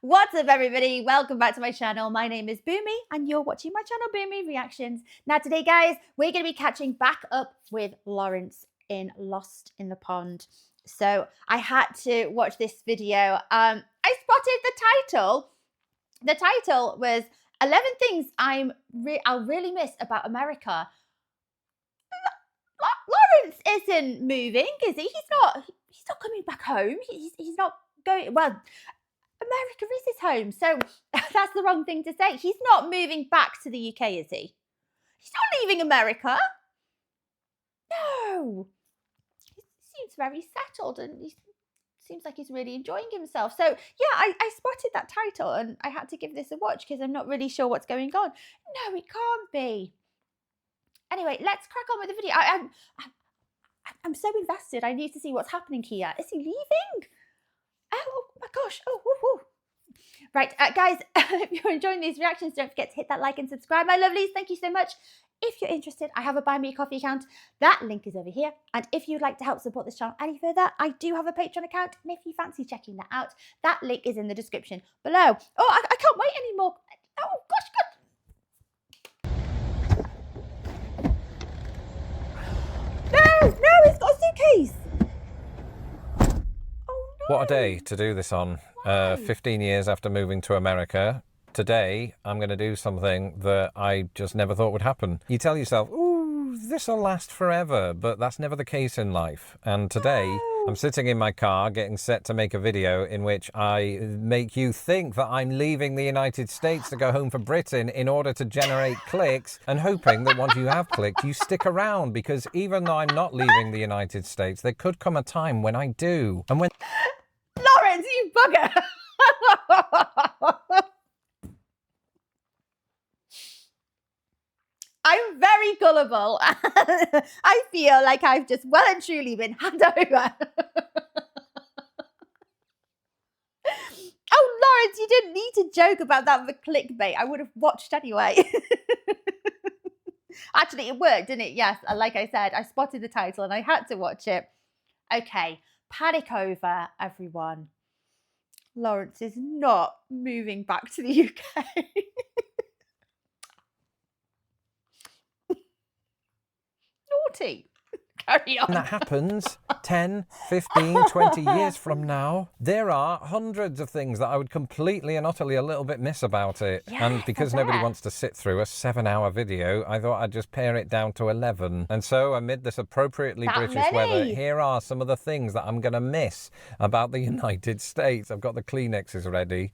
What's up, everybody? Welcome back to my channel. My name is Boomy and you're watching my channel, Boomy Reactions. Now today, guys, we're going to be catching back up with Laurence in Lost in the Pond. So I had to watch this video. I spotted the title. The title was 11 Things I'll Really Miss About America. Laurence isn't moving, is he? He's not coming back home. He's not going, well, America is his home, so that's the wrong thing to say. He's not moving back to the UK, is he? He's not leaving America. No. He seems very settled and he seems like he's really enjoying himself. So yeah, I spotted that title and I had to give this a watch because I'm not really sure what's going on. No, it can't be. Anyway, let's crack on with the video. I'm so invested. I need to see what's happening here. Is he leaving? Oh my gosh. Oh, woo, woo. Right, guys, if you're enjoying these reactions, don't forget to hit that like and subscribe, my lovelies. Thank you so much. If you're interested, I have a Buy Me a Coffee account. That link is over here. And if you'd like to help support this channel any further, I do have a Patreon account. And if you fancy checking that out, that link is in the description below. Oh, I can't wait anymore. Oh, gosh, No, it's got a suitcase. What a day to do this on. 15 years after moving to America. Today, I'm going to do something that I just never thought would happen. You tell yourself, ooh, this'll last forever, but that's never the case in life. And today, I'm sitting in my car getting set to make a video in which I make you think that I'm leaving the United States to go home for Britain in order to generate clicks and hoping that once you have clicked, you stick around, because even though I'm not leaving the United States, there could come a time when I do. And when... Laurence, you bugger! I'm very gullible. I feel like I've just well and truly been had over. Oh, Laurence, you didn't need to joke about that with clickbait. I would have watched anyway. Actually, it worked, didn't it? Yes, like I said, I spotted the title and I had to watch it. Okay, panic over, everyone. Laurence is not moving back to the UK. Naughty. Carry on. When that happens 10, 15, 20 years from now, there are hundreds of things that I would completely and utterly a little bit miss about it. Yes, and because nobody wants to sit through a 7-hour video, I thought I'd just pare it down to 11. And so amid this appropriately British weather, here are some of the things that I'm going to miss about the United States. I've got the Kleenexes ready.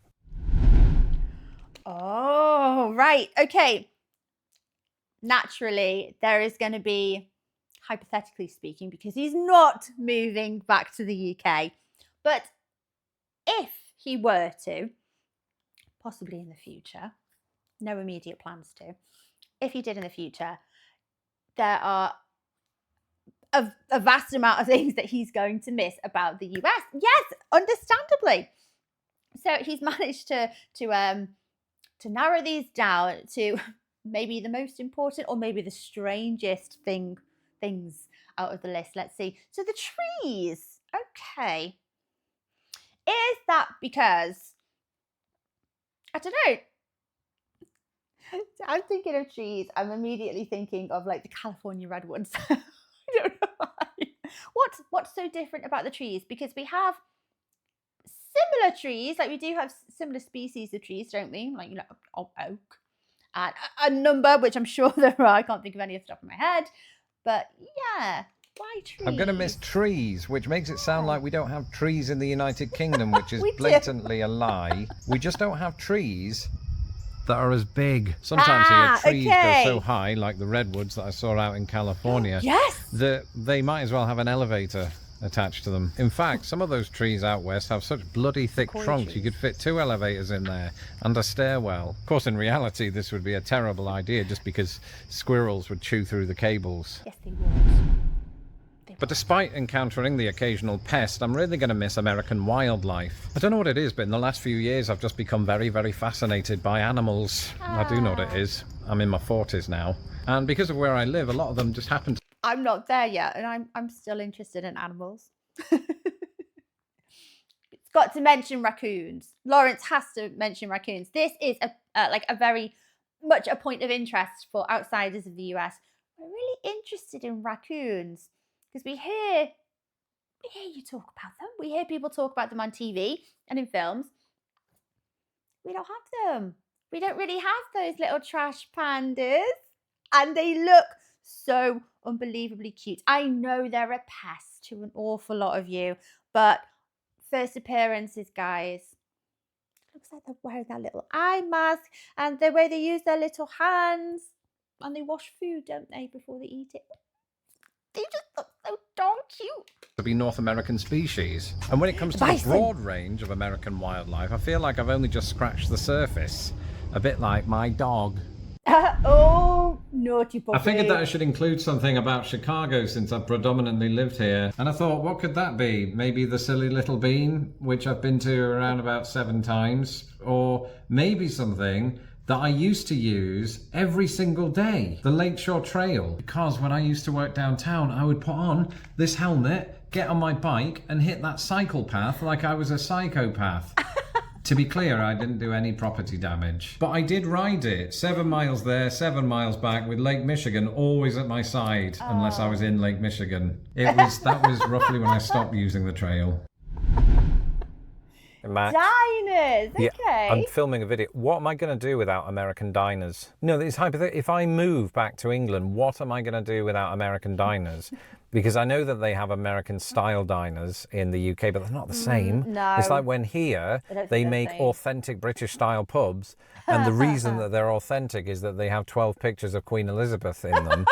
Oh, right. Okay. Naturally, there is going to be, hypothetically speaking, because he's not moving back to the UK. But if he were to, possibly in the future, no immediate plans to, if he did in the future, there are a vast amount of things that he's going to miss about the US. Yes, understandably. So he's managed to narrow these down to maybe the most important or maybe the strangest things out of the list. Let's see. So the trees. Okay. Is that because, I don't know, I'm thinking of trees. I'm immediately thinking of like the California redwoods. I don't know why. What's so different about the trees? Because we have similar trees, like we do have similar species of trees, don't we? Like, you know, oak. And a number, which I'm sure there are. I can't think of any off the top of my head. But yeah, why trees? I'm going to miss trees, which makes it sound like we don't have trees in the United Kingdom, which is blatantly a lie. We just don't have trees that are as big. Sometimes here trees go so high, like the redwoods that I saw out in California, that they might as well have an elevator attached to them. In fact, some of those trees out west have such bloody thick trunks you could fit 2 elevators in there and a stairwell. Of course, in reality, this would be a terrible idea just because squirrels would chew through the cables. Yes, they would. But despite encountering the occasional pest, I'm really going to miss American wildlife. I don't know what it is, but in the last few years, I've just become very, very fascinated by animals. I do know what it is. I'm in my 40s now. And because of where I live, a lot of them just happen to... I'm not there yet, and I'm still interested in animals. It's got to mention raccoons. Laurence has to mention raccoons. This is like a very much a point of interest for outsiders of the US. We're really interested in raccoons because we hear you talk about them. We hear people talk about them on TV and in films. We don't have them. We don't really have those little trash pandas. And they look so unbelievably cute. I know they're a pest to an awful lot of you, but first appearances, guys. Looks like they're wearing that little eye mask and the way they use their little hands. And they wash food, don't they, before they eat it? They just look so darn cute. To be North American species. And when it comes to the broad range of American wildlife, I feel like I've only just scratched the surface. A bit like my dog. Oh, naughty puppy. I figured that I should include something about Chicago since I've predominantly lived here. And I thought, what could that be? Maybe the Silly Little Bean, which I've been to around about 7 times. Or maybe something that I used to use every single day, the Lakeshore Trail. Because when I used to work downtown, I would put on this helmet, get on my bike and hit that cycle path like I was a psychopath. To be clear, I didn't do any property damage. But I did ride it. 7 miles there, 7 miles back, with Lake Michigan always at my side, unless I was in Lake Michigan. That was roughly when I stopped using the trail. Max. Diners, okay. Yeah, I'm filming a video. What am I going to do without American diners? No, it's hypothetical. If I move back to England, what am I going to do without American diners? Because I know that they have American-style diners in the UK, but they're not the same. No. It's like when here, they make authentic British-style pubs, and the reason that they're authentic is that they have 12 pictures of Queen Elizabeth in them.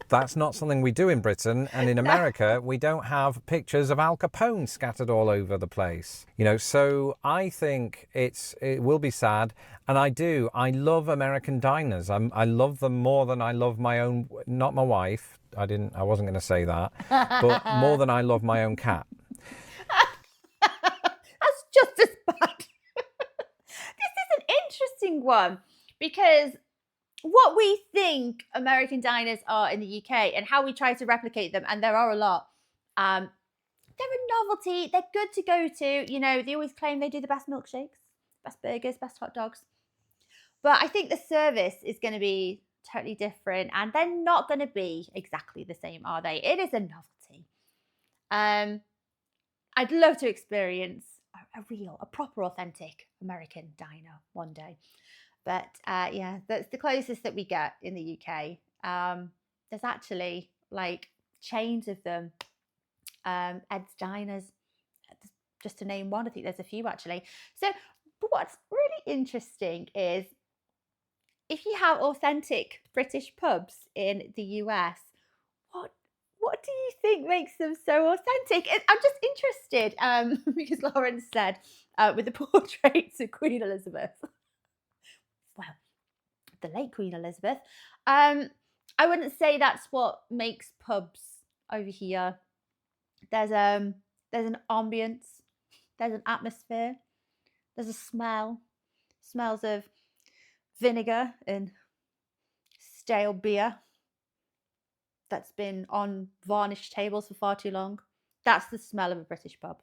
That's not something we do in Britain, and in America we don't have pictures of Al Capone scattered all over the place. You know, so I think it will be sad, and I love American diners. I love them more than I love my own, not my wife. I wasn't going to say that, but more than I love my own cat. That's just as bad. This is an interesting one because what we think American diners are in the UK and how we try to replicate them, and there are a lot, they're a novelty. They're good to go to. You know, they always claim they do the best milkshakes, best burgers, best hot dogs. But I think the service is going to be totally different, and they're not going to be exactly the same, are they? It is a novelty. I'd love to experience a proper, authentic American diner one day. But yeah, that's the closest that we get in the UK. There's actually like chains of them. Ed's Diners, just to name one. I think there's a few actually. So, but what's really interesting is if you have authentic British pubs in the US, what do you think makes them so authentic? I'm just interested because Laurence said with the portraits of Queen Elizabeth. Well, the late Queen Elizabeth. I wouldn't say that's what makes pubs over here. There's an ambience, there's an atmosphere, there's a smell. Smells of vinegar and stale beer that's been on varnished tables for far too long. That's the smell of a British pub.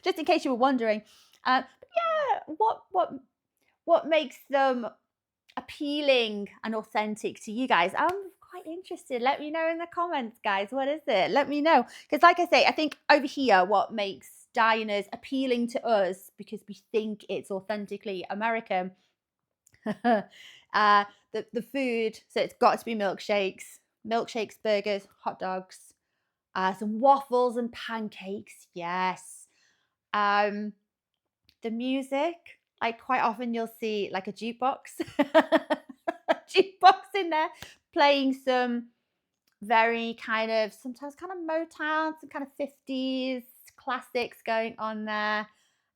Just in case you were wondering. But yeah, what makes them appealing and authentic to you guys? I'm quite interested. Let me know in the comments, guys. What is it? Let me know. Because like I say, I think over here, what makes diners appealing to us, because we think it's authentically American, the food. So it's got to be milkshakes, burgers, hot dogs, some waffles and pancakes. Yes. The music, like quite often you'll see like a jukebox, in there playing some very sometimes kind of Motown, some kind of 50s classics going on there.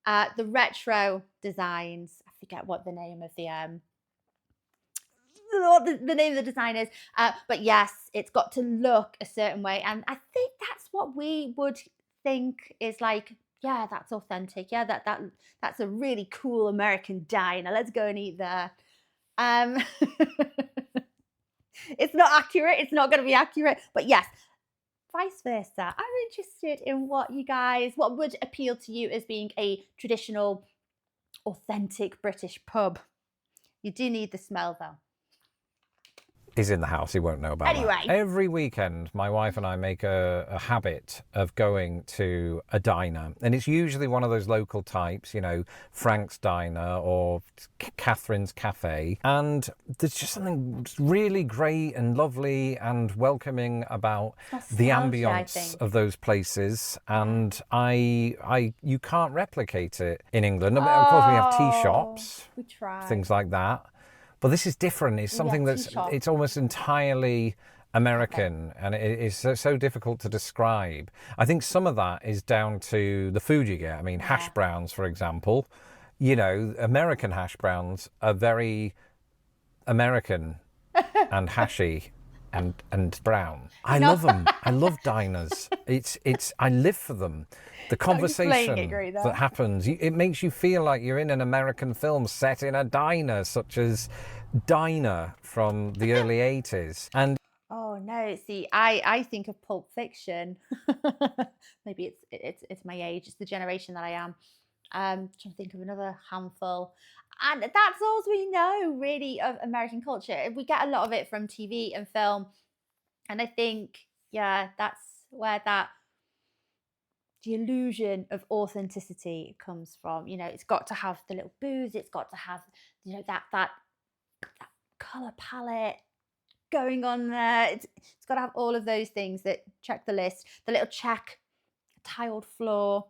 The retro designs, I forget what the name of the name of the design is, but yes, it's got to look a certain way, and I think that's what we would think is like, yeah, that's authentic. Yeah, that's a really cool American diner. Let's go and eat there. It's not accurate. It's not going to be accurate. But yes, vice versa. I'm interested in what would appeal to you as being a traditional, authentic British pub. You do need the smell though. He's in the house, he won't know about Anyway. that. Every weekend, my wife and I make a habit of going to a diner. And it's usually one of those local types, you know, Frank's Diner or Catherine's Cafe. And there's just something really great and lovely and welcoming about the ambience of those places. And you can't replicate it in England. I mean, of course, we have tea shops, we try. Things like that. But this is different. It's something it's almost entirely American, and it is so difficult to describe. I think some of that is down to the food you get. I mean, hash browns, for example. You know, American hash browns are very American and hashy and brown. I love them. I love diners. I live for them. The conversation that happens, it makes you feel like you're in an American film set in a diner, such as Diner from the early 80s. And oh no, see, I think of Pulp Fiction. Maybe it's my age, it's the generation that I am. Trying to think of another handful. And that's all we know really of American culture. We get a lot of it from TV and film. And I think, yeah, that's where the illusion of authenticity comes from. You know, it's got to have the little booze, it's got to have, you know, that color palette going on there. It's got to have all of those things that check the list. The little check, tiled floor.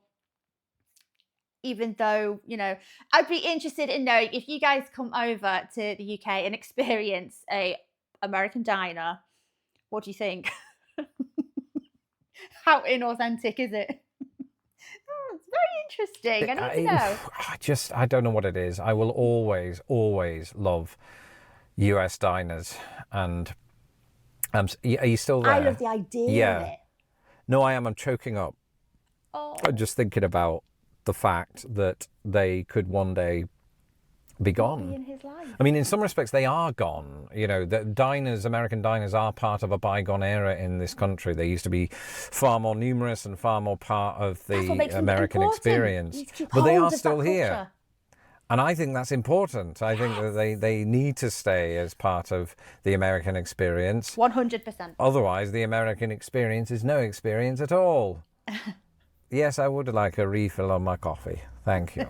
Even though, you know, I'd be interested in knowing if you guys come over to the UK and experience a American diner, what do you think? How inauthentic is it? It's very interesting. I need to know. I don't know what it is. I will always love US diners. And are you still there? I love the idea of it. No, I am. I'm choking up. I'm just thinking about the fact that they could one day be gone. In his life. I mean, in some respects, they are gone. You know, the diners, American diners, are part of a bygone era in this country. They used to be far more numerous and far more part of the American experience. But they are still here. And I think that's important. I think that they need to stay as part of the American experience. 100%. Otherwise, the American experience is no experience at all. Yes, I would like a refill on my coffee. Thank you.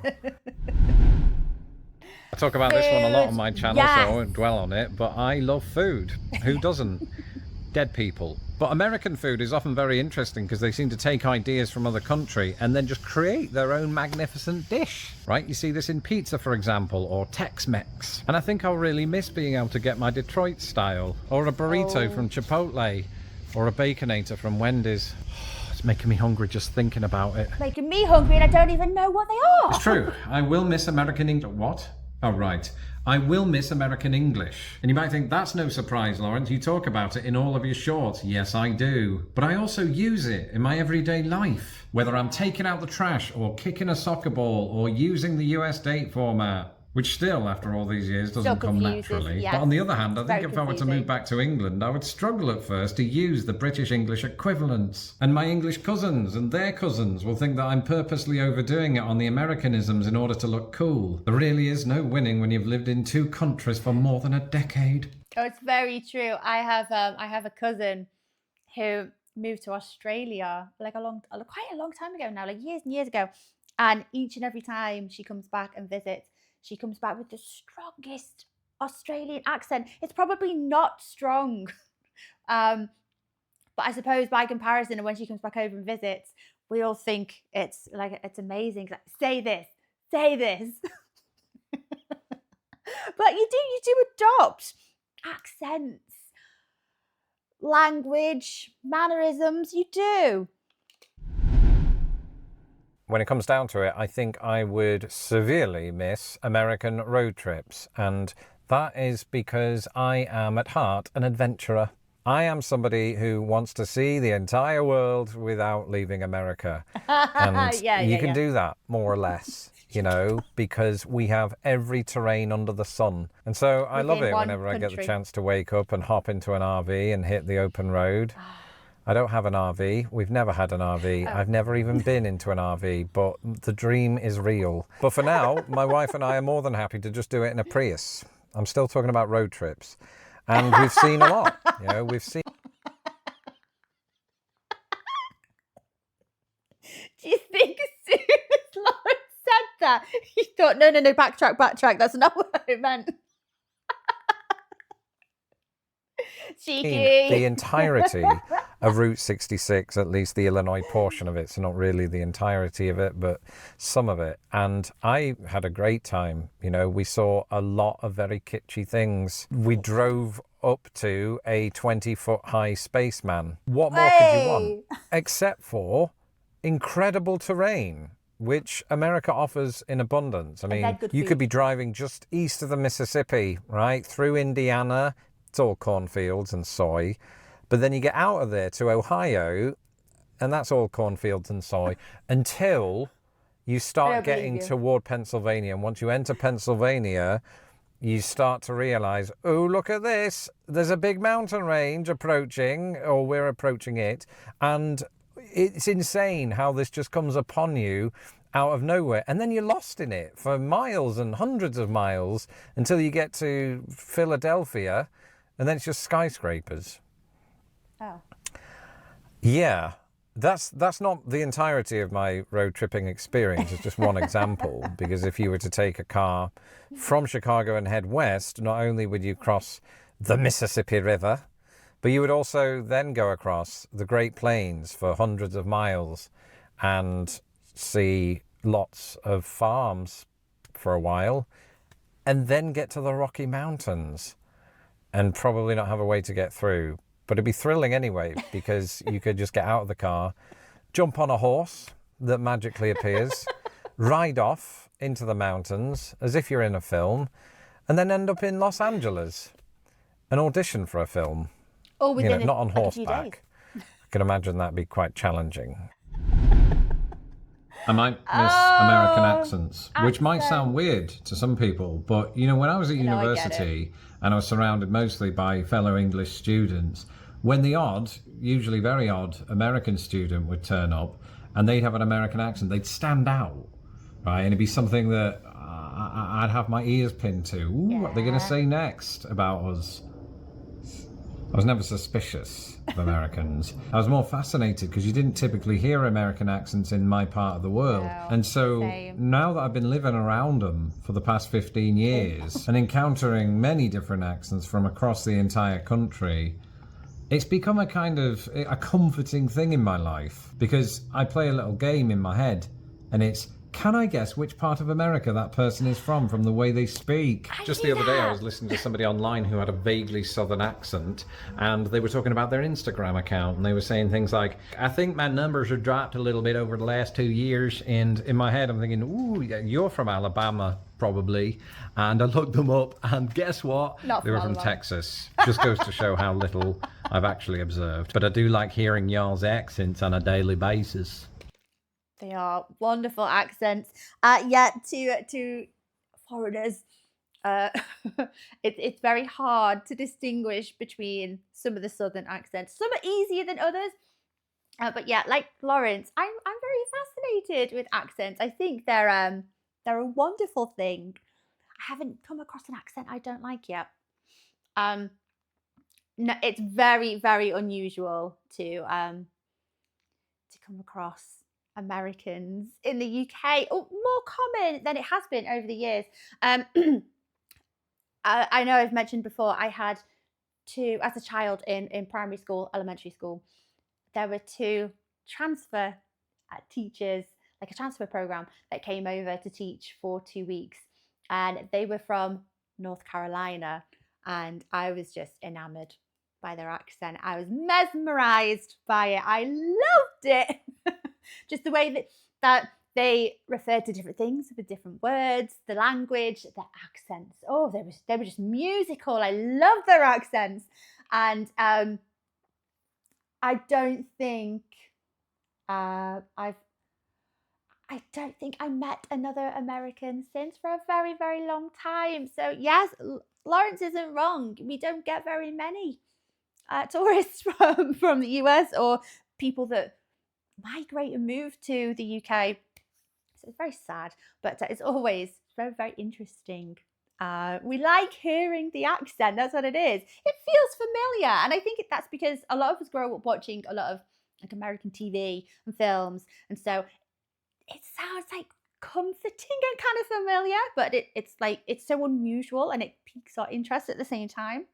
I talk about this one a lot on my channel, so I won't dwell on it, but I love food. Who doesn't? Dead people. But American food is often very interesting because they seem to take ideas from other country and then just create their own magnificent dish, right? You see this in pizza, for example, or Tex-Mex. And I think I'll really miss being able to get my Detroit style, or a burrito from Chipotle, or a Baconator from Wendy's. It's making me hungry just thinking about it. Making me hungry and I don't even know what they are. It's true. I will miss American English. What? Oh, right. I will miss American English. And you might think, that's no surprise, Laurence. You talk about it in all of your shorts. Yes, I do. But I also use it in my everyday life. Whether I'm taking out the trash or kicking a soccer ball or using the US date format. Which still, after all these years, doesn't come naturally. Yes. But on the other hand, I think if I were to move back to England, I would struggle at first to use the British English equivalents. And my English cousins and their cousins will think that I'm purposely overdoing it on the Americanisms in order to look cool. There really is no winning when you've lived in 2 countries for more than a decade. Oh, it's very true. I have a cousin who moved to Australia quite a long time ago now, like years and years ago. And each and every time she comes back and visits, she comes back with the strongest Australian accent. It's probably not strong. But I suppose by comparison, and when she comes back over and visits, we all think it's amazing. Like, say this. But you do adopt accents, language, mannerisms, you do. When it comes down to it, I think I would severely miss American road trips. And that is because I am at heart an adventurer. I am somebody who wants to see the entire world without leaving America. And you can do that, more or less, you know, because we have every terrain under the sun. And so I love it whenever I get the chance to wake up and hop into an RV and hit the open road. I don't have an RV. We've never had an RV. I've never even been into an RV, but the dream is real. But for now, my wife and I are more than happy to just do it in a Prius. I'm still talking about road trips. And we've seen a lot. You know, we've seen... Do you think as soon as Laurence said that, he thought, no, backtrack, that's not what I meant. Cheeky. The entirety of Route 66, at least the Illinois portion of it, so not really the entirety of it, but some of it. And I had a great time. You know, we saw a lot of very kitschy things. We drove up to a 20-foot high spaceman. What more could you want? Except for incredible terrain, which America offers in abundance. I mean, you could be driving just east of the Mississippi, right, through Indiana. It's all cornfields and soy. But then you get out of there to Ohio, and that's all cornfields and soy, until you start getting toward Pennsylvania. And once you enter Pennsylvania, you start to realize, oh, look at this. There's a big mountain range approaching, or we're approaching it. And it's insane how this just comes upon you out of nowhere. And then you're lost in it for miles and hundreds of miles until you get to Philadelphia. And then it's just skyscrapers. Oh. Yeah, that's not the entirety of my road tripping experience. It's just one example. Because if you were to take a car from Chicago and head west, not only would you cross the Mississippi River, but you would also then go across the Great Plains for hundreds of miles and see lots of farms for a while, and then get to the Rocky Mountains. And probably not have a way to get through. But it'd be thrilling anyway, because you could just get out of the car, jump on a horse that magically appears, ride off into the mountains as if you're in a film, and then end up in Los Angeles and audition for a film. Or within not on like horseback. I can imagine that'd be quite challenging. I might miss American accents, which might sound weird to some people, but you know, when I was at university and I was surrounded mostly by fellow English students, when the odd, usually very odd, American student would turn up and they'd have an American accent, they'd stand out, right? And it'd be something that I'd have my ears pinned to. Ooh, what are they going to say next about us? I was never suspicious of Americans. I was more fascinated because you didn't typically hear American accents in my part of the world. No, and so now that I've been living around them for the past 15 years and encountering many different accents from across the entire country, it's become a kind of a comforting thing in my life, because I play a little game in my head and it's, can I guess which part of America that person is from the way they speak? Just the other day I was listening to somebody online who had a vaguely southern accent, and they were talking about their Instagram account, and they were saying things like, I think my numbers have dropped a little bit over the last 2 years, and in my head I'm thinking, ooh, you're from Alabama probably. And I looked them up, and guess what? They were from Texas. Just goes to show how little I've actually observed. But I do like hearing y'all's accents on a daily basis. They are wonderful accents. Yet to foreigners, it's very hard to distinguish between some of the southern accents. Some are easier than others. But yeah, like Laurence, I'm very fascinated with accents. I think they're a wonderful thing. I haven't come across an accent I don't like yet. No, it's very, very unusual to come across Americans in the UK, or more common than it has been over the years. I know I've mentioned before, I had two, as a child in primary school, elementary school, there were two transfer teachers, like a transfer program that came over to teach for 2 weeks, and they were from North Carolina, and I was just enamored by their accent. I was mesmerized by it. I loved it. Just the way that they referred to different things with different words, the language, their accents. Oh, they were just musical. I love their accents. And I don't think I don't think I met another American since for a very, very long time. So yes, Laurence isn't wrong. We don't get very many tourists from the US or people that migrate and move to the UK. So it's very sad, but it's always very, very interesting. We like hearing the accent. That's what it is. It feels familiar, and I think that's because a lot of us grow up watching a lot of like American TV and films, and so it sounds like comforting and kind of familiar, but it's like it's so unusual and it piques our interest at the same time.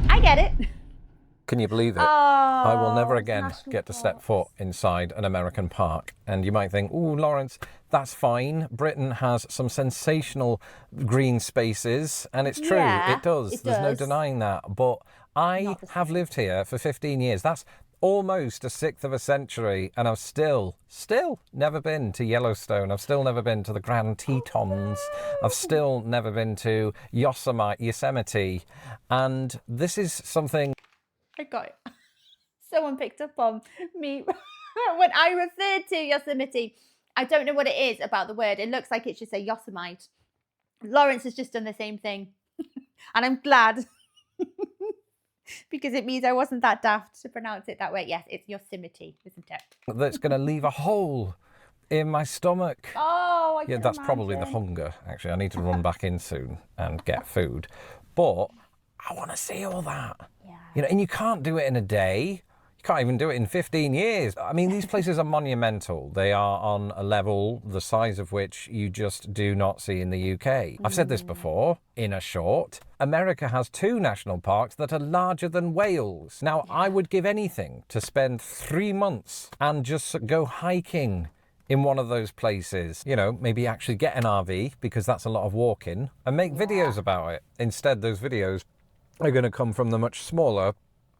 I get it. Can you believe it? Oh, I will never again national get to step parks. foot inside an American park. And you might think, oh, Laurence, that's fine. Britain has some sensational green spaces. And it's true, Yeah, it does. it There's no does. denying that. But I Not the have same. lived here for 15 years. That's almost a sixth of a century. And I've still never been to Yellowstone. I've still never been to the Grand Tetons. I've still never been to Yosemite. And this is something... I got it. Someone picked up on me when I referred to Yosemite. I don't know what it is about the word. It looks like it should say Yosemite. Laurence has just done the same thing. And I'm glad because it means I wasn't that daft to pronounce it that way. Yes, it's Yosemite, isn't it? that's going to leave a hole in my stomach. Oh, I Yeah, can that's probably the imagine. hunger, actually. I need to run back in soon and get food. But I want to see all that. Yeah. You know, and you can't do it in a day. You can't even do it in 15 years. I mean, these places are monumental. They are on a level the size of which you just do not see in the UK. I've said this before, in a short. America has 2 national parks that are larger than Wales. Now, I would give anything to spend 3 months and just go hiking in one of those places. You know, maybe actually get an RV, because that's a lot of walking, and make videos about it. Instead, those videos are going to come from the much smaller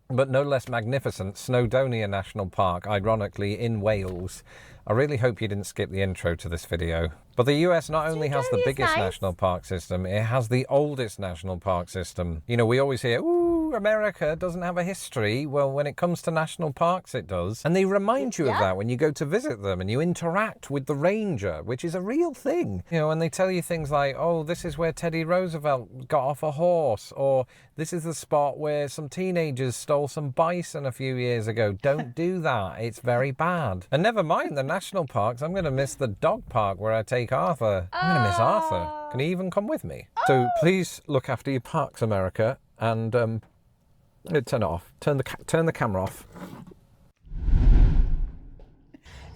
but no less magnificent Snowdonia National Park, ironically in Wales. I really hope you didn't skip the intro to this video. But the US not only has the Snowdonia's biggest nice. national park system, it has the oldest national park system. You know, we always hear, ooh, America doesn't have a history. Well, when it comes to national parks, it does. And they remind you of that when you go to visit them and you interact with the ranger, which is a real thing. You know, and they tell you things like, oh, this is where Teddy Roosevelt got off a horse, or this is the spot where some teenagers stole some bison a few years ago. Don't do that. It's very bad. And never mind the national parks, I'm going to miss the dog park where I take Arthur. I'm going to miss Arthur. Can he even come with me? So please look after your parks, America, and turn it off. Turn the camera off.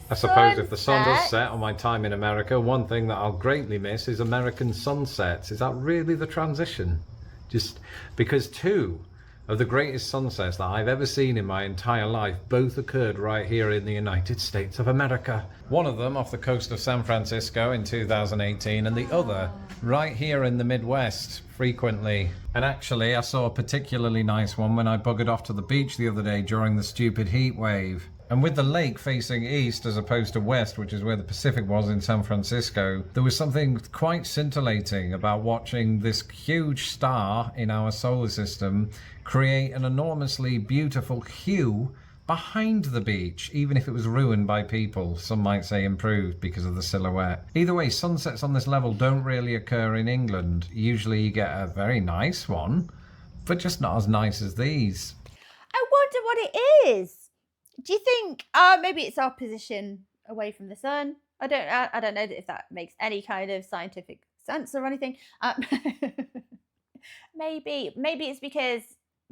I suppose if the sun does set on my time in America, one thing that I'll greatly miss is American sunsets. Is that really the transition? Just because 2 of the greatest sunsets that I've ever seen in my entire life both occurred right here in the United States of America. One of them off the coast of San Francisco in 2018, and the other right here in the Midwest frequently. And actually, I saw a particularly nice one when I buggered off to the beach the other day during the stupid heat wave. And with the lake facing east as opposed to west, which is where the Pacific was in San Francisco, there was something quite scintillating about watching this huge star in our solar system create an enormously beautiful hue behind the beach, even if it was ruined by people. Some might say improved because of the silhouette. Either way, sunsets on this level don't really occur in England. Usually you get a very nice one, but just not as nice as these. I wonder what it is. Do you think maybe it's our position away from the sun? I don't know if that makes any kind of scientific sense or anything. Maybe it's because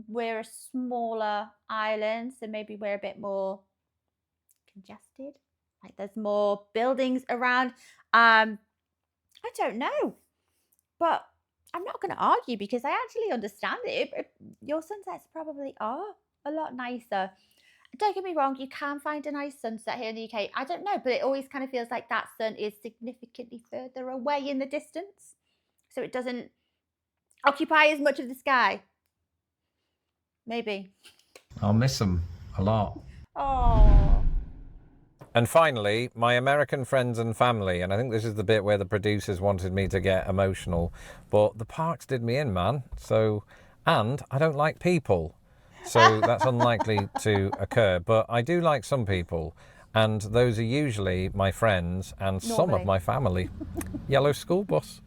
we're a smaller island, so maybe we're a bit more congested. Like there's more buildings around. I don't know, but I'm not going to argue because I actually understand it. Your sunsets probably are a lot nicer. Don't get me wrong, you can find a nice sunset here in the UK. I don't know, but it always kind of feels like that sun is significantly further away in the distance. So it doesn't occupy as much of the sky. Maybe. I'll miss them a lot. Oh. And finally, my American friends and family, and I think this is the bit where the producers wanted me to get emotional, but the parks did me in, man. And I don't like people. So that's unlikely to occur. But I do like some people, and those are usually my friends and some of my family. Yellow school bus.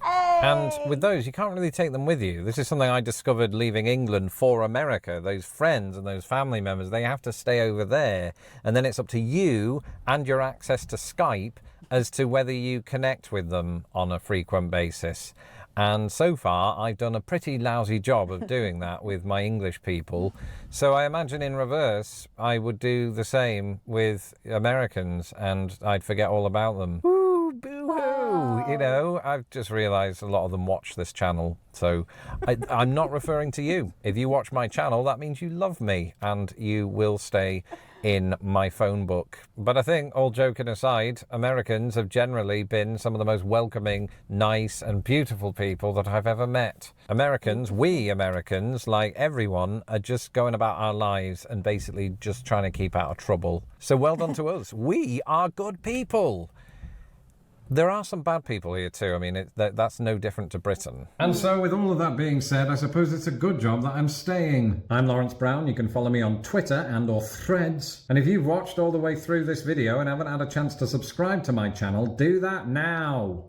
And with those, you can't really take them with you. This is something I discovered leaving England for America. Those friends and those family members, they have to stay over there. And then it's up to you and your access to Skype as to whether you connect with them on a frequent basis. And so far, I've done a pretty lousy job of doing that with my English people. So I imagine in reverse, I would do the same with Americans and I'd forget all about them. Woo, boo-hoo! You know, I've just realised a lot of them watch this channel. So I'm not referring to you. If you watch my channel, that means you love me and you will stay in my phone book. But I think, all joking aside, Americans have generally been some of the most welcoming, nice and beautiful people that I've ever met. We Americans, like everyone, are just going about our lives and basically just trying to keep out of trouble. So well done to us. We are good people. There are some bad people here too. I mean, that's no different to Britain. And so with all of that being said, I suppose it's a good job that I'm staying. I'm Laurence Brown. You can follow me on Twitter and or Threads. And if you've watched all the way through this video and haven't had a chance to subscribe to my channel, do that now.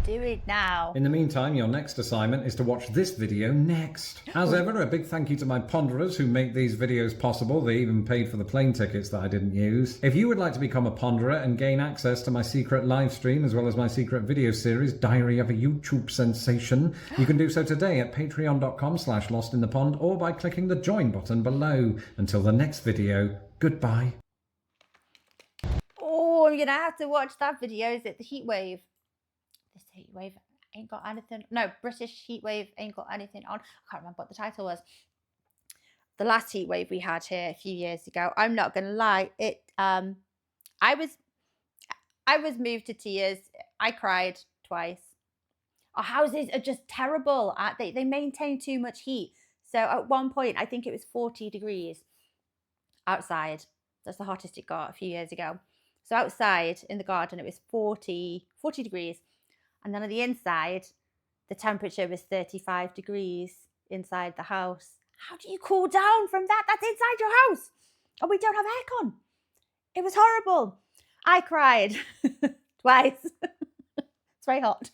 Do it now. In the meantime, your next assignment is to watch this video next. As ever, a big thank you to my ponderers who make these videos possible. They even paid for the plane tickets that I didn't use. If you would like to become a ponderer and gain access to my secret live stream as well as my secret video series, Diary of a YouTube Sensation, you can do so today at patreon.com/lostinthepond or by clicking the join button below. Until the next video, goodbye. Oh, I'm gonna have to watch that video. Is it the heat wave? This heat wave ain't got anything. No, British heat wave ain't got anything on. I can't remember what the title was. The last heat wave we had here a few years ago. I'm not gonna lie. I was moved to tears. I cried twice. Our houses are just terrible. They maintain too much heat. So at one point, I think it was 40 degrees outside. That's the hottest it got a few years ago. So outside in the garden, it was 40 degrees. And then on the inside, the temperature was 35 degrees inside the house. How do you cool down from that? That's inside your house. And we don't have aircon. It was horrible. I cried twice. It's very hot.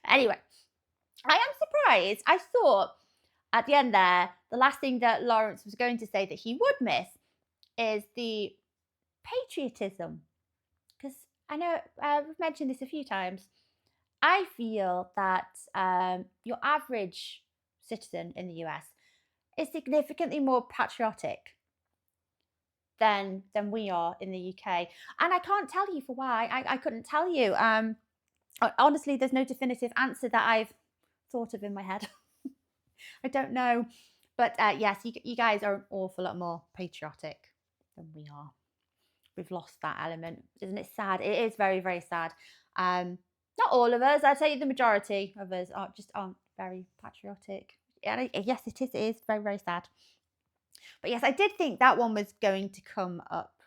Anyway, I am surprised. I thought at the end there, the last thing that Laurence was going to say that he would miss is the patriotism. Because I know we've mentioned this a few times. I feel that your average citizen in the US is significantly more patriotic than we are in the UK. And I can't tell you for why. I couldn't tell you. Honestly, there's no definitive answer that I've thought of in my head. I don't know. But yes, you guys are an awful lot more patriotic than we are. We've lost that element. Isn't it sad? It is very, very sad. Not all of us. I'd say the majority of us aren't very patriotic. And yes, it is. It is very, very sad. But yes, I did think that one was going to come up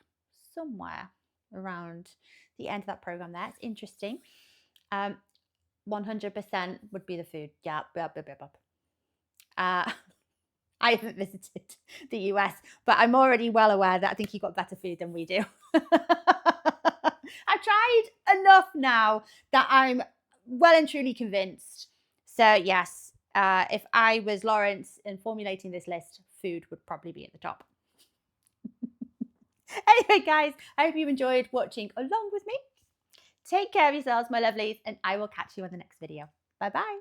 somewhere around the end of that program there. It's interesting. 100% would be the food. Yeah. I haven't visited the US, but I'm already well aware that I think you've got better food than we do. I've tried enough now that I'm well and truly convinced. So yes, if I was Laurence in formulating this list, food would probably be at the top. Anyway, guys, I hope you enjoyed watching along with me. Take care of yourselves, my lovelies, and I will catch you on the next video. Bye-bye.